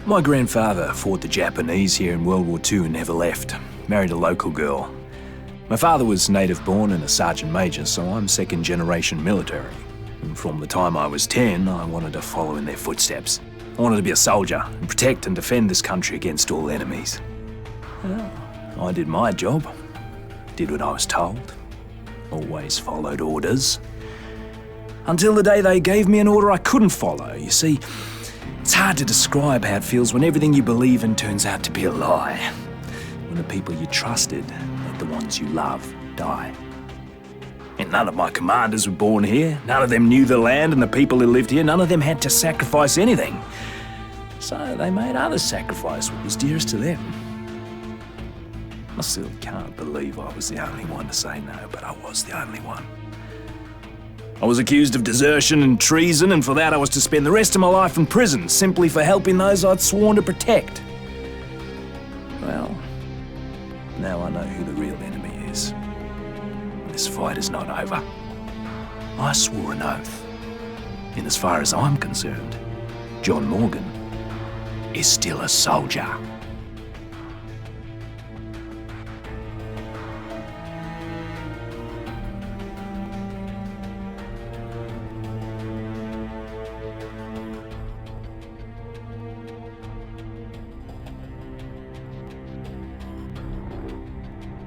My grandfather fought the Japanese here in World War II and never left. Married a local girl. My father was native-born and a sergeant major, so I'm second-generation military. And from the time I was 10, I wanted to follow in their footsteps. I wanted to be a soldier and protect and defend this country against all enemies. Well, I did my job. Did what I was told. Always followed orders. Until the day they gave me an order I couldn't follow. You see, it's hard to describe how it feels when everything you believe in turns out to be a lie. When the people you trusted, like the ones you love, die. And none of my commanders were born here. None of them knew the land and the people who lived here. None of them had to sacrifice anything. So they made others sacrifice what was dearest to them. I still can't believe I was the only one to say no, but I was the only one. I was accused of desertion and treason, and for that I was to spend the rest of my life in prison, simply for helping those I'd sworn to protect. Well, now I know who the real enemy is. This fight is not over. I swore an oath. And as far as I'm concerned, John Morgan is still a soldier.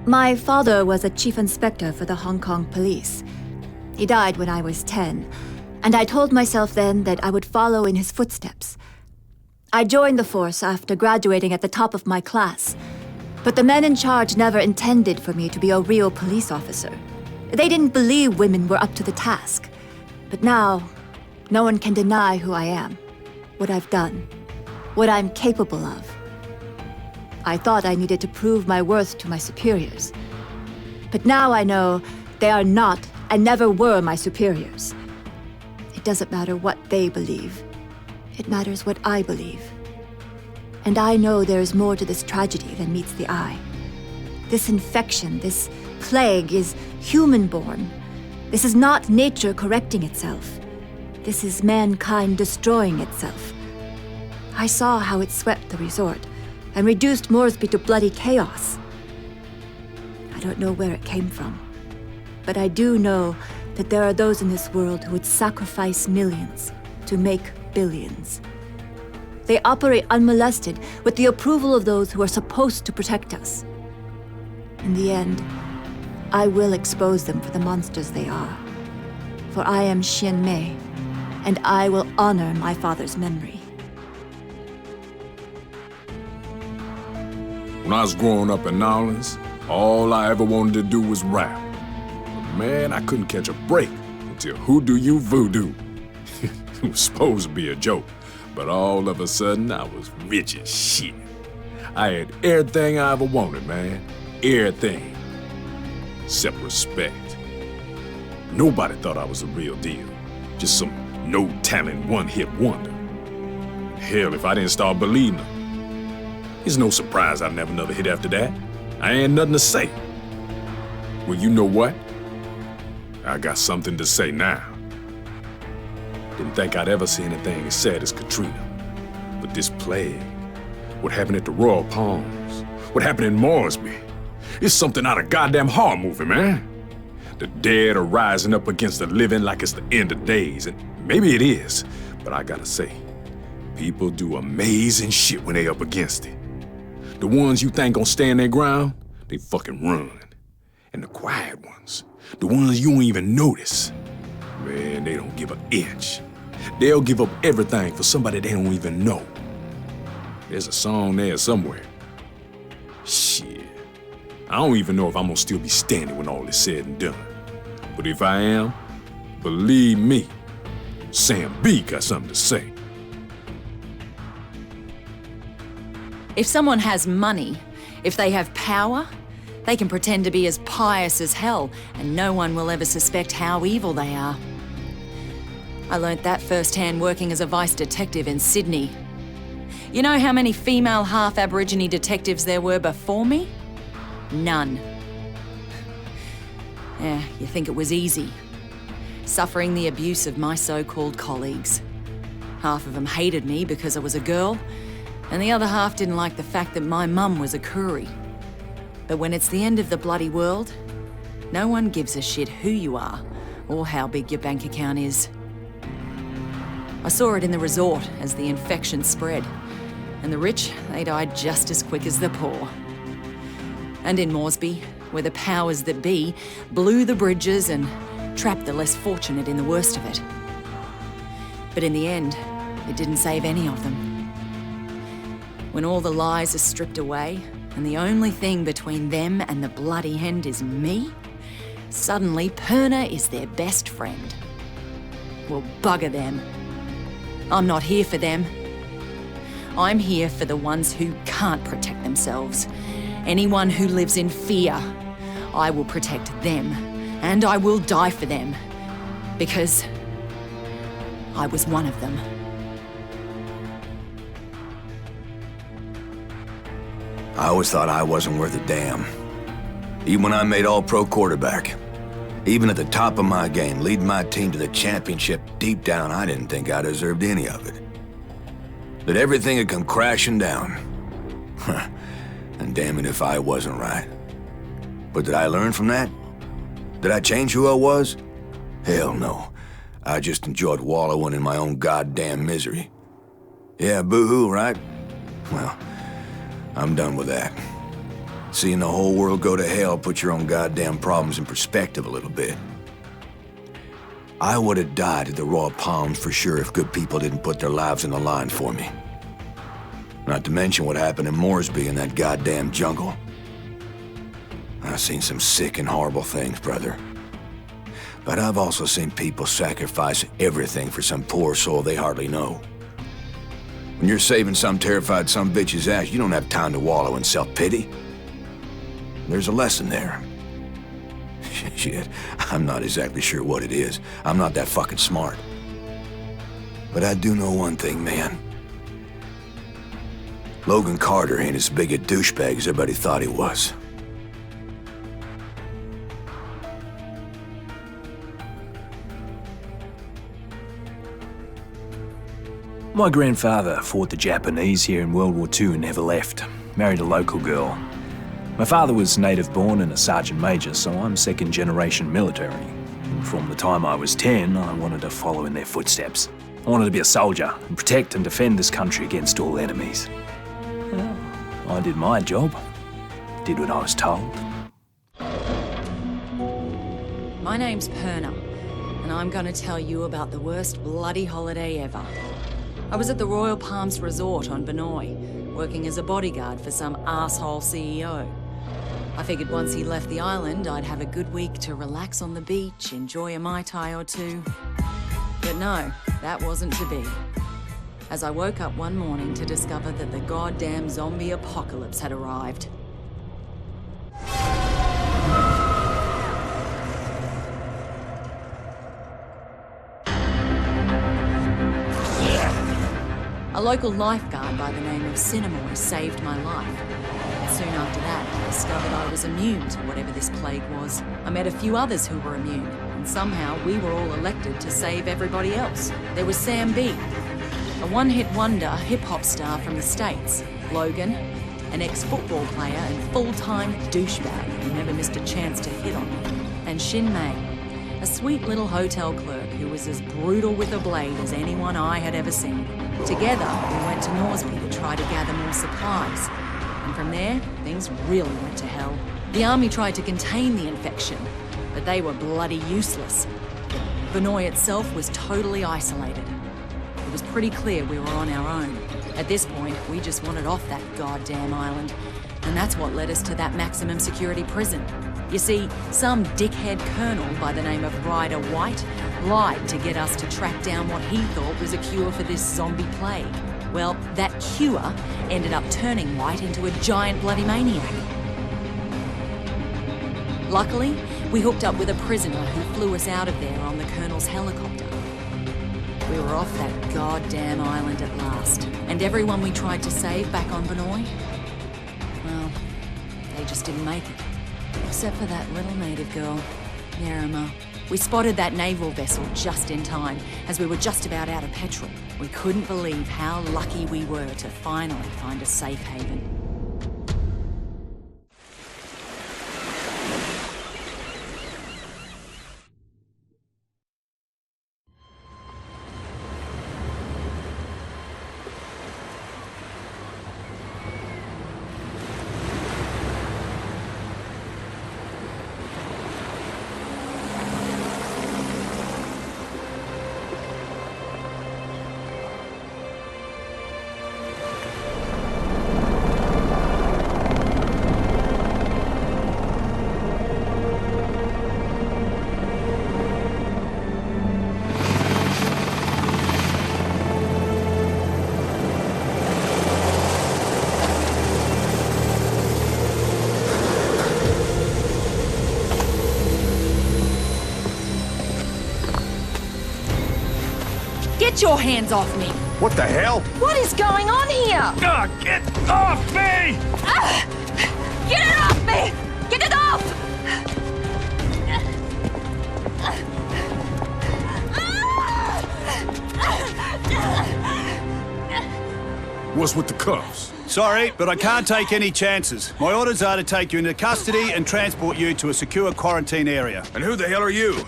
My father was a chief inspector for the Hong Kong police. He died when I was 10, and I told myself then that I would follow in his footsteps. I joined the force after graduating at the top of my class, but the men in charge never intended for me to be a real police officer. They didn't believe women were up to the task. But now, no one can deny who I am, what I've done, what I'm capable of. I thought I needed to prove my worth to my superiors. But now I know they are not and never were my superiors. It doesn't matter what they believe. It matters what I believe. And I know there is more to this tragedy than meets the eye. This infection, this plague is human-born. This is not nature correcting itself. This is mankind destroying itself. I saw how it swept the resort and reduced Moresby to bloody chaos. I don't know where it came from, but I do know that there are those in this world who would sacrifice millions to make billions. They operate unmolested with the approval of those who are supposed to protect us. In the end, I will expose them for the monsters they are. For I am Xian Mei, and I will honor my father's memory. When I was growing up in New Orleans, all I ever wanted to do was rap. But man, I couldn't catch a break until Who Do You Voodoo? It was supposed to be a joke, but all of a sudden I was rich as shit. I had everything I ever wanted, man. Everything. Except respect. Nobody thought I was a real deal. Just some no-talent, one-hit wonder. Hell, if I didn't start believing them, it's no surprise I'd never another hit after that. I ain't nothing to say. Well, you know what? I got something to say now. Didn't think I'd ever see anything as sad as Katrina. But this plague, what happened at the Royal Palms, what happened in Moresby, it's something out of goddamn horror movie, man. The dead are rising up against the living like it's the end of days, and maybe it is, but I gotta say, people do amazing shit when they up against it. The ones you think gon' stand their ground, they fucking run. And the quiet ones, the ones you don't even notice, man, they don't give an inch. They'll give up everything for somebody they don't even know. There's a song there somewhere. Shit. I don't even know if I'm gonna still be standing when all is said and done. But if I am, believe me, Sam B got something to say. If someone has money, if they have power, they can pretend to be as pious as hell, and no one will ever suspect how evil they are. I learnt that firsthand working as a vice detective in Sydney. You know how many female half-Aborigine detectives there were before me? None. Yeah, you think it was easy. Suffering the abuse of my so-called colleagues. Half of them hated me because I was a girl, And the other half didn't like the fact that my mum was a Koori. But when it's the end of the bloody world, no one gives a shit who you are or how big your bank account is. I saw it in the resort as the infection spread, and the rich, they died just as quick as the poor. And in Moresby, where the powers that be blew the bridges and trapped the less fortunate in the worst of it. But in the end, it didn't save any of them. When all the lies are stripped away, and the only thing between them and the bloody end is me, suddenly Perna is their best friend. Well, bugger them. I'm not here for them. I'm here for the ones who can't protect themselves. Anyone who lives in fear. I will protect them, and I will die for them. Because I was one of them. I always thought I wasn't worth a damn. Even when I made all-pro quarterback. Even at the top of my game, leading my team to the championship, deep down, I didn't think I deserved any of it. That everything had come crashing down. And damn it if I wasn't right. But did I learn from that? Did I change who I was? Hell no. I just enjoyed wallowing in my own goddamn misery. Yeah, boo-hoo, right? Well, I'm done with that. Seeing the whole world go to hell puts your own goddamn problems in perspective a little bit. I would have died at the Royal Palms for sure if good people didn't put their lives on the line for me. Not to mention what happened in Moresby in that goddamn jungle. I've seen some sick and horrible things, brother. But I've also seen people sacrifice everything for some poor soul they hardly know. When you're saving some terrified son of a bitch's ass, you don't have time to wallow in self-pity. There's a lesson there. Shit, I'm not exactly sure what it is. I'm not that fucking smart. But I do know one thing, man. Logan Carter ain't as big a douchebag as everybody thought he was. My grandfather fought the Japanese here in World War II and never left. Married a local girl. My father was native born and a sergeant major, so I'm second generation military. And from the time I was 10, I wanted to follow in their footsteps. I wanted to be a soldier and protect and defend this country against all enemies. Well, I did my job. Did what I was told. My name's Perna, and I'm gonna tell you about the worst bloody holiday ever. I was at the Royal Palms Resort on Banoi, working as a bodyguard for some asshole CEO. I figured once he left the island, I'd have a good week to relax on the beach, enjoy a Mai Tai or two. But no, that wasn't to be. As I woke up one morning to discover that the goddamn zombie apocalypse had arrived. A local lifeguard by the name of Cinnamon saved my life. Soon after that, I discovered I was immune to whatever this plague was. I met a few others who were immune, and somehow we were all elected to save everybody else. There was Sam B, a one-hit wonder hip-hop star from the States. Logan, an ex-football player and full-time douchebag who never missed a chance to hit on me. And Shin Mei, a sweet little hotel clerk who was as brutal with a blade as anyone I had ever seen. Together, we went to Moresby to try to gather more supplies. And from there, things really went to hell. The army tried to contain the infection, but they were bloody useless. Banoi itself was totally isolated. It was pretty clear we were on our own. At this point, we just wanted off that goddamn island, and that's what led us to that maximum security prison. You see, some dickhead colonel by the name of Ryder White lied to get us to track down what he thought was a cure for this zombie plague. Well, that cure ended up turning White into a giant bloody maniac. Luckily, we hooked up with a prisoner who flew us out of there on the colonel's helicopter. We were off that goddamn island at last, and everyone we tried to save back on Banoi, well, they just didn't make it. Except for that little native girl, Yarima. We spotted that naval vessel just in time, as we were just about out of petrol. We couldn't believe how lucky we were to finally find a safe haven. Get your hands off me! What the hell? What is going on here? Get off me! Get it off me! Get it off! What's with the cuffs? Sorry, but I can't take any chances. My orders are to take you into custody and transport you to a secure quarantine area. And who the hell are you?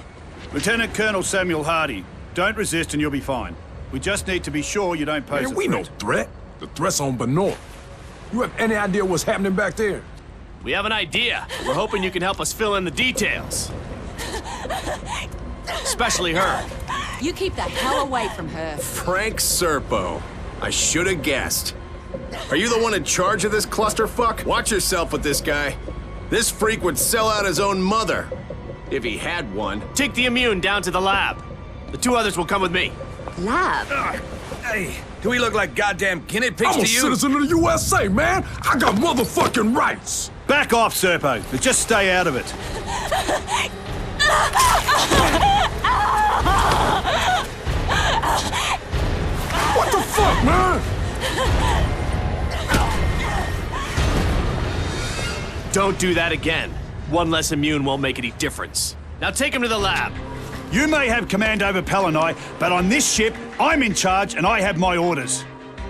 Lieutenant Colonel Samuel Hardy. Don't resist and you'll be fine. We just need to be sure you don't pose a Man, threat. we no threat. The threat's on Banoi. You have any idea what's happening back there? We have an idea. We're hoping you can help us fill in the details. Especially her. You keep the hell away from her. Frank Serpo. I should have guessed. Are you the one in charge of this clusterfuck? Watch yourself with this guy. This freak would sell out his own mother. If he had one. Take the immune down to the lab. The two others will come with me. Lab? Hey, do we look like goddamn guinea pigs I'm a to you? citizen of the USA, man. I got motherfucking rights. Back off, Serpo, but just stay out of it. What the fuck, man? Don't do that again. One less immune won't make any difference. Now take him to the lab. You may have command over Palanai, but on this ship, I'm in charge and I have my orders.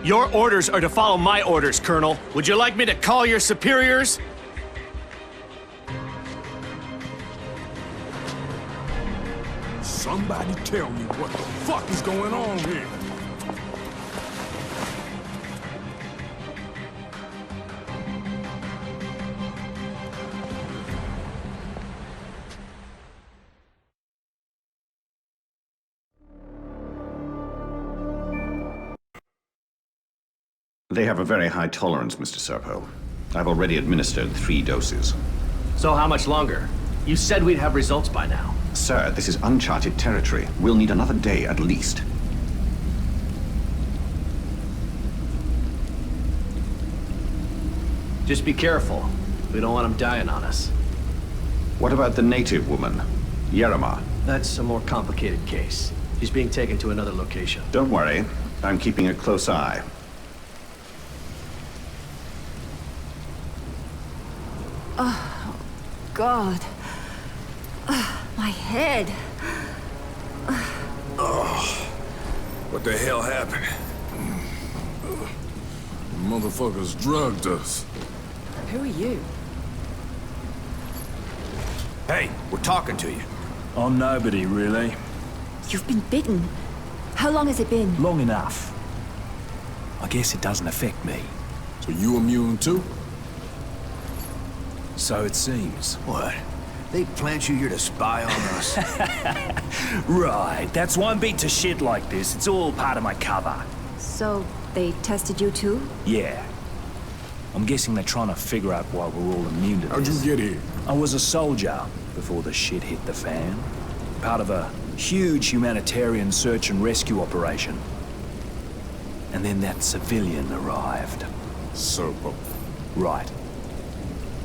Your orders are to follow my orders, Colonel. Would you like me to call your superiors? Somebody tell me what the fuck is going on here. They have a very high tolerance, Mr. Serpo. I've already administered 3 doses. So how much longer? You said we'd have results by now. Sir, this is uncharted territory. We'll need another day at least. Just be careful. We don't want them dying on us. What about the native woman, Yerima? That's a more complicated case. She's being taken to another location. Don't worry. I'm keeping a close eye. God. My head. What the hell happened? Motherfuckers drugged us. Who are you? Hey, we're talking to you. I'm nobody, really. You've been bitten. How long has it been? Long enough. I guess it doesn't affect me. So you immune too? So it seems. What? They plant you here to spy on us? Right, that's why I'm beat to shit like this. It's all part of my cover. So, they tested you too? Yeah. I'm guessing they're trying to figure out why we're all immune to How'd this. you get here? I was a soldier before the shit hit the fan. Part of a huge humanitarian search and rescue operation. And then that civilian arrived. Serpo. Right.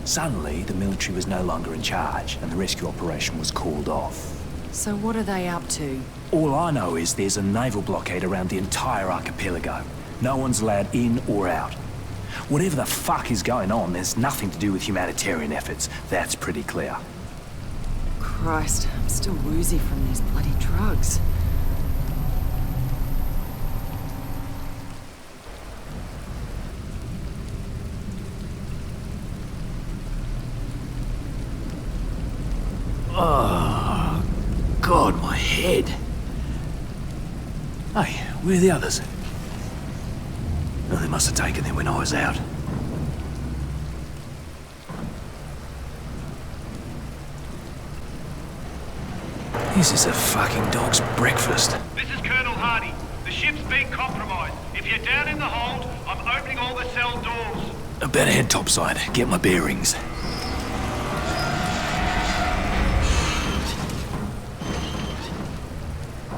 Suddenly, the military was no longer in charge, and the rescue operation was called off. So what are they up to? All I know is there's a naval blockade around the entire archipelago. No one's allowed in or out. Whatever the fuck is going on, there's nothing to do with humanitarian efforts. That's pretty clear. Christ, I'm still woozy from these bloody drugs. Oh, God, my head. Hey, where are the others? Oh, they must have taken them when I was out. This is a fucking dog's breakfast. This is Colonel Hardy. The ship's been compromised. If you're down in the hold, I'm opening all the cell doors. I better head topside, get my bearings.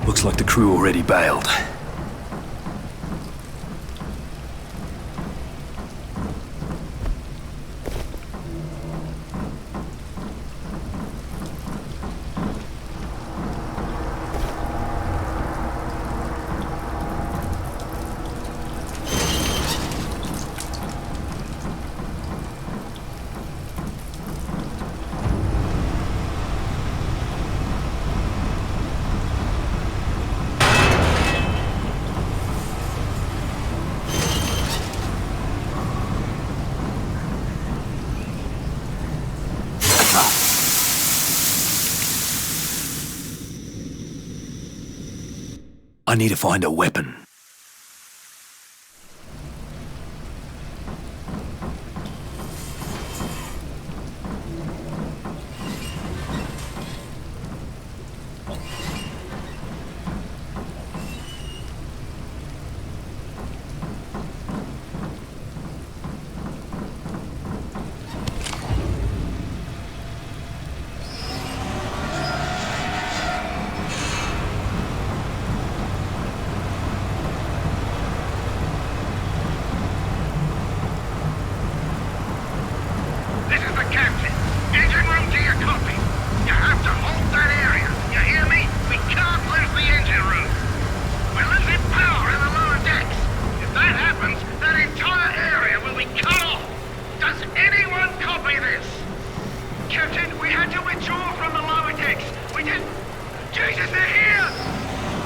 Looks like the crew already bailed. I need to find a weapon.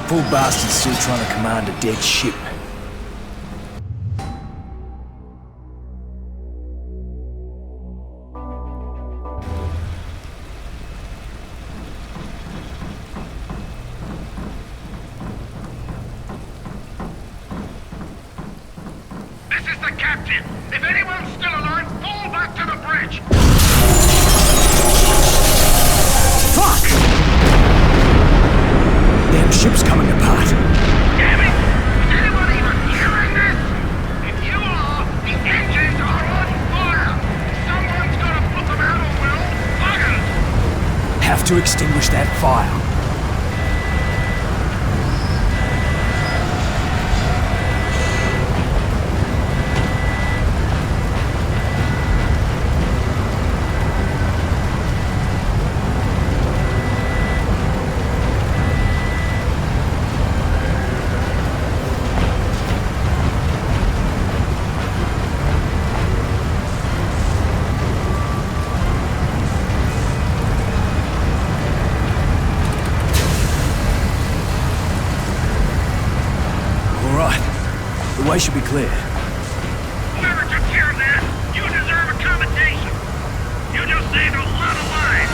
Poor bastard's still trying to command a dead ship. This is the captain. If anyone's still alive, fall back to the bridge. Fuck! Damn ship's coming apart. Damn it! Is anyone even hearing this? If you are, the engines are on fire! Someone's gotta put them out or we're all buggered! Have to extinguish that fire. The way should be clear. Whoever took care of that, you deserve a commendation. You just saved a lot of lives.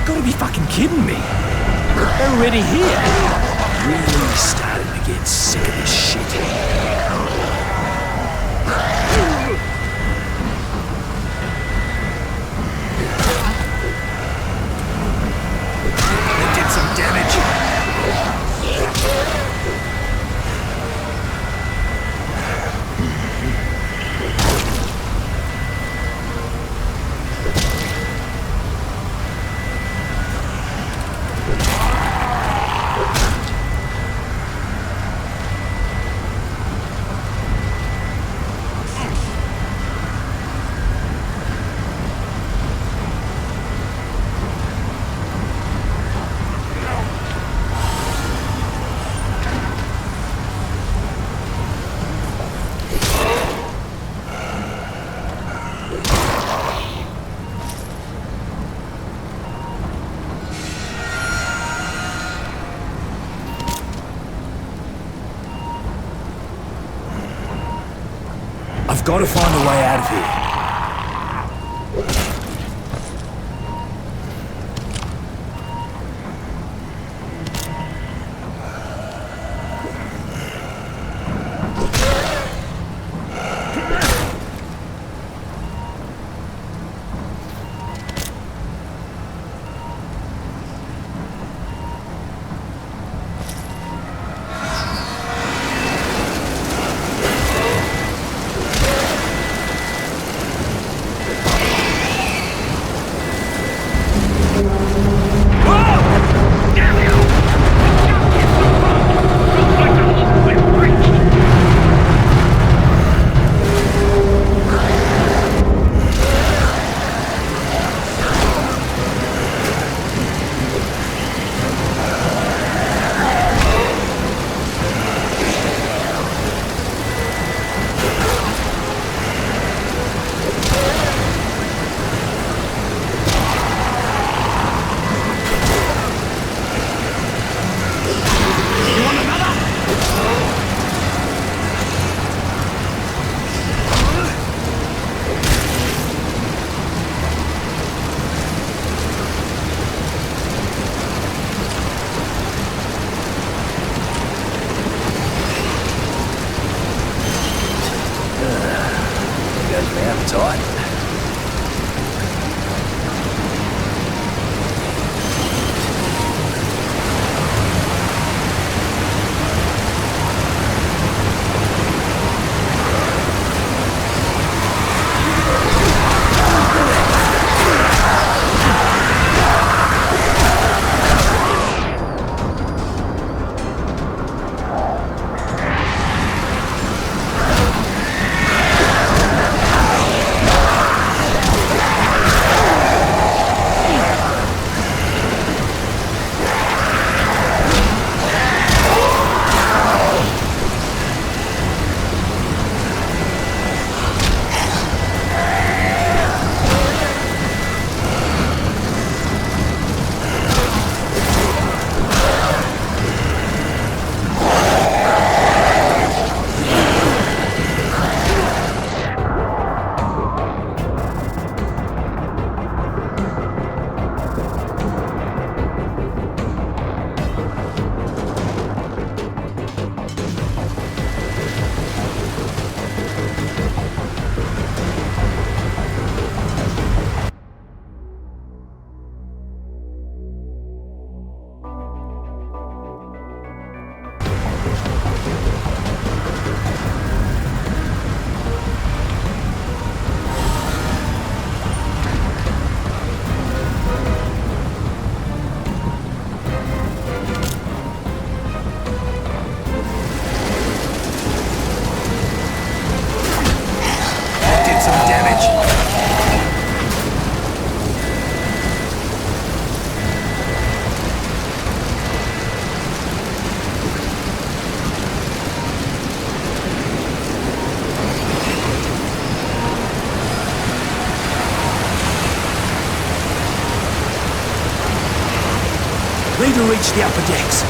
Gotta be fucking kidding me. They're already here. Really starting to get sick of this shit. We've got to find a way out of here. Need to reach the upper decks.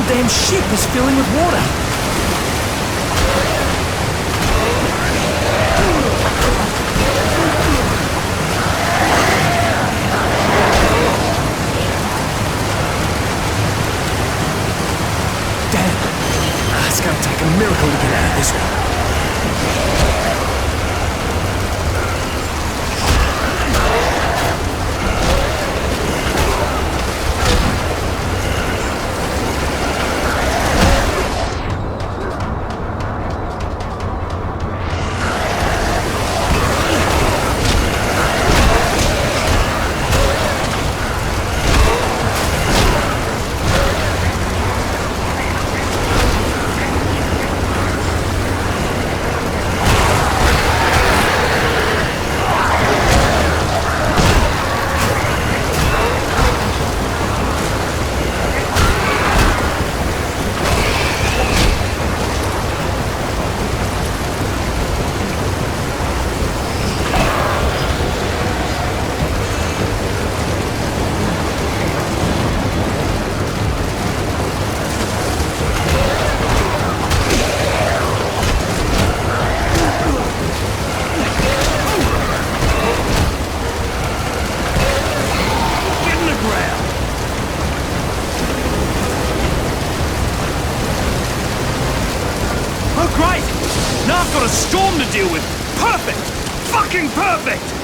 whole damn ship is filling with water. It's gonna take a miracle to get out of this one. got a storm to deal with. Perfect! Fucking perfect!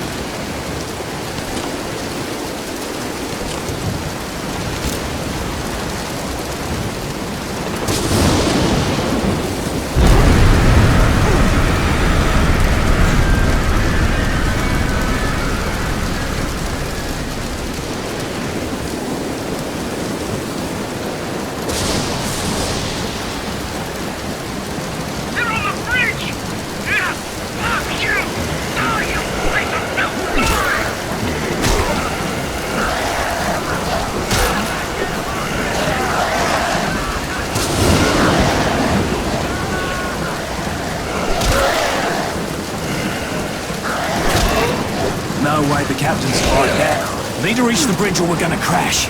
No way the captain's like that. Need to reach the bridge or we're gonna crash.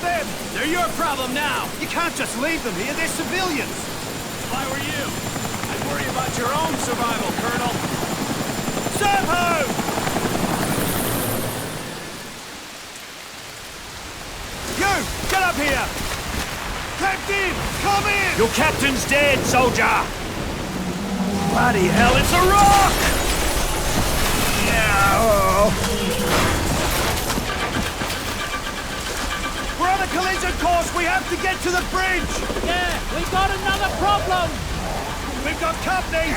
them! They're your problem now! You can't just leave them here, they're civilians! If I were you, I'd worry about your own survival, Colonel. Servo! You! Get up here! Captain! Come in! Your captain's dead, soldier! Bloody hell, it's a rock! We're on a collision course! We have to get to the bridge! Yeah, we got another problem! We've got company!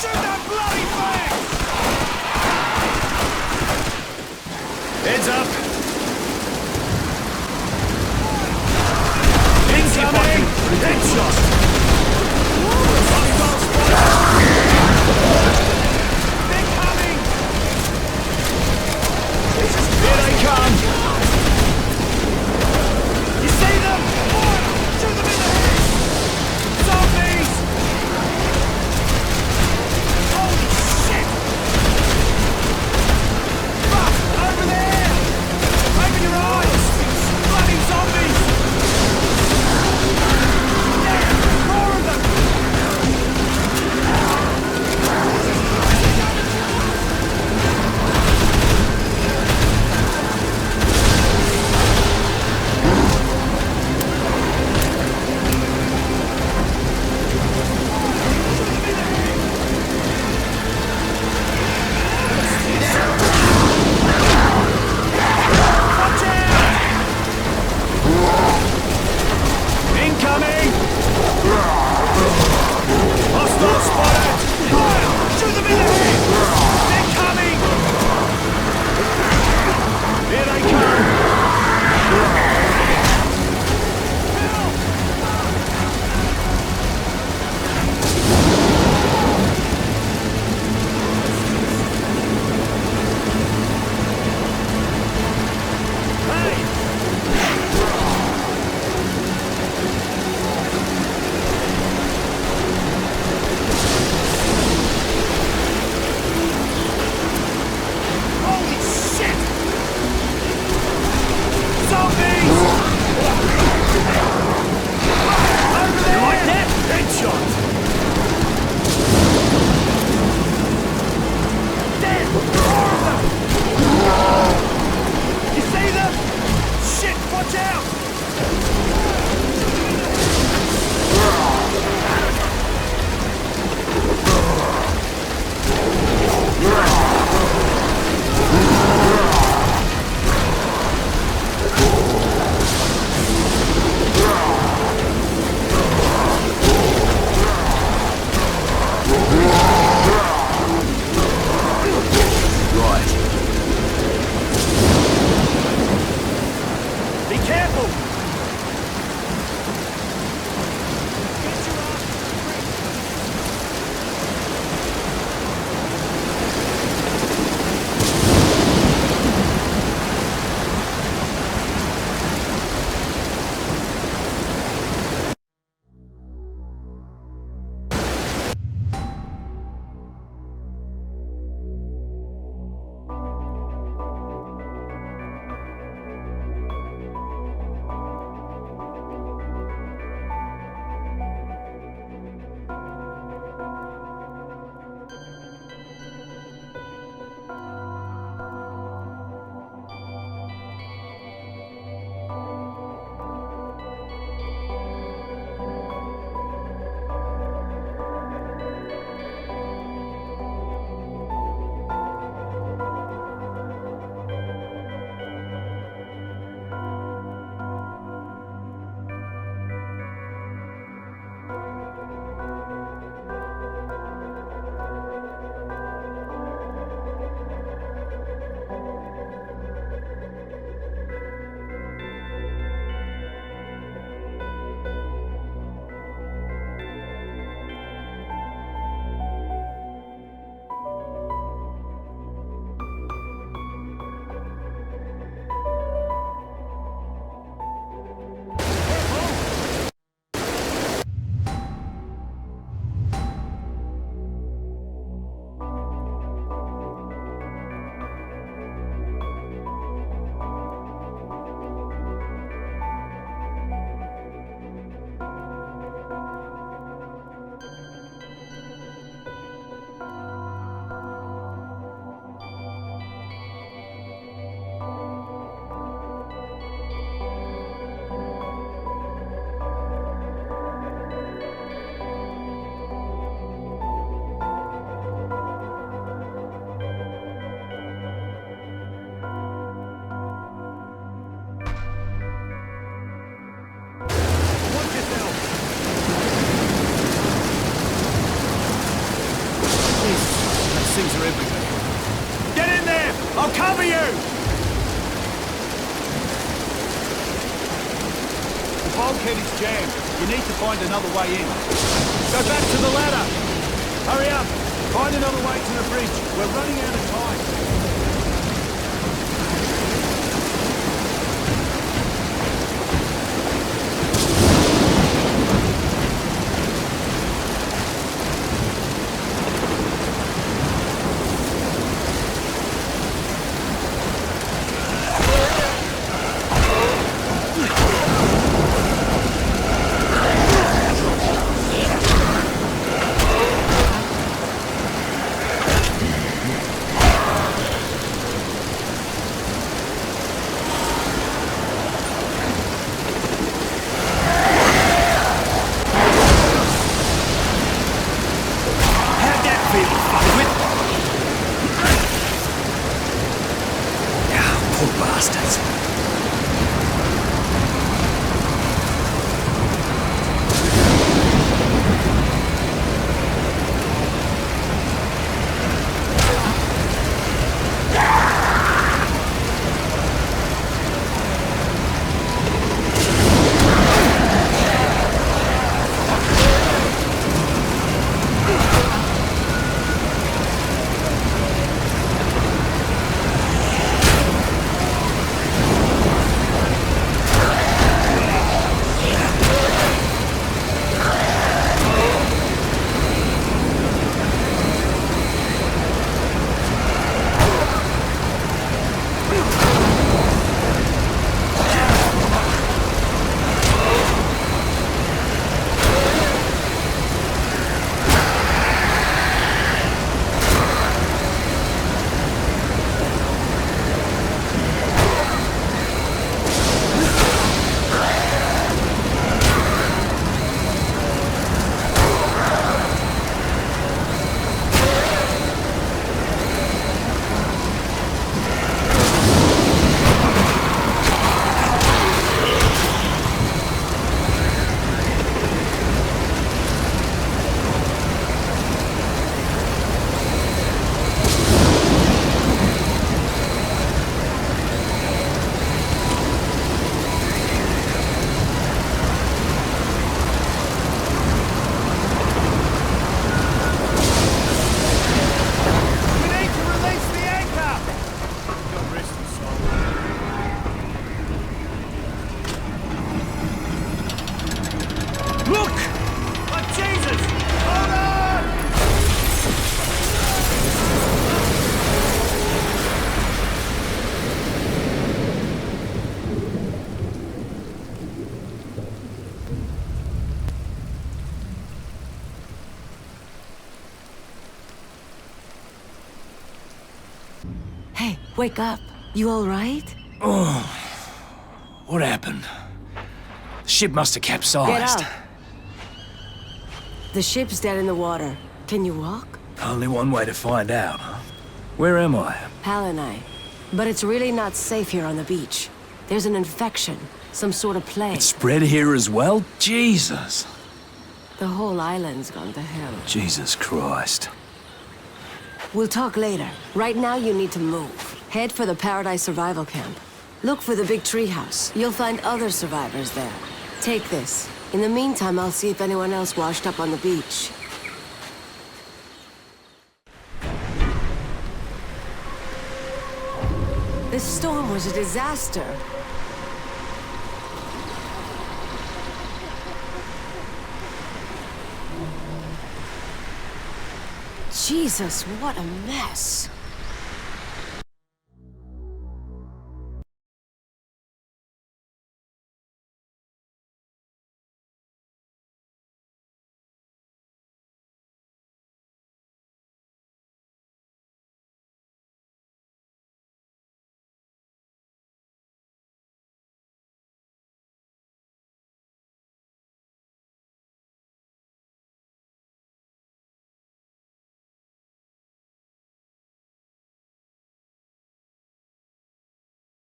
Shoot that bloody thing! Heads up! Incoming! Headshot! They're coming! Here they come! You see them? Shoot them in the head! Zombies! Holy bulkhead is jammed. You need to find another way in. Go back to the ladder! Hurry up! Find another way to the bridge. We're running out of time. Hey, wake up. You all right? Oh, what happened? The ship must have capsized. Get up. The ship's dead in the water. Can you walk? Only one way to find out, huh? Where am I? Palanai. But it's really not safe here on the beach. There's an infection, some sort of plague. It's spread here as well? Jesus. The whole island's gone to hell. Jesus Christ. We'll talk later. Right now you need to move. Head for the Paradise Survival Camp. Look for the big treehouse. You'll find other survivors there. Take this. In the meantime, I'll see if anyone else washed up on the beach. This storm was a disaster. Jesus, what a mess.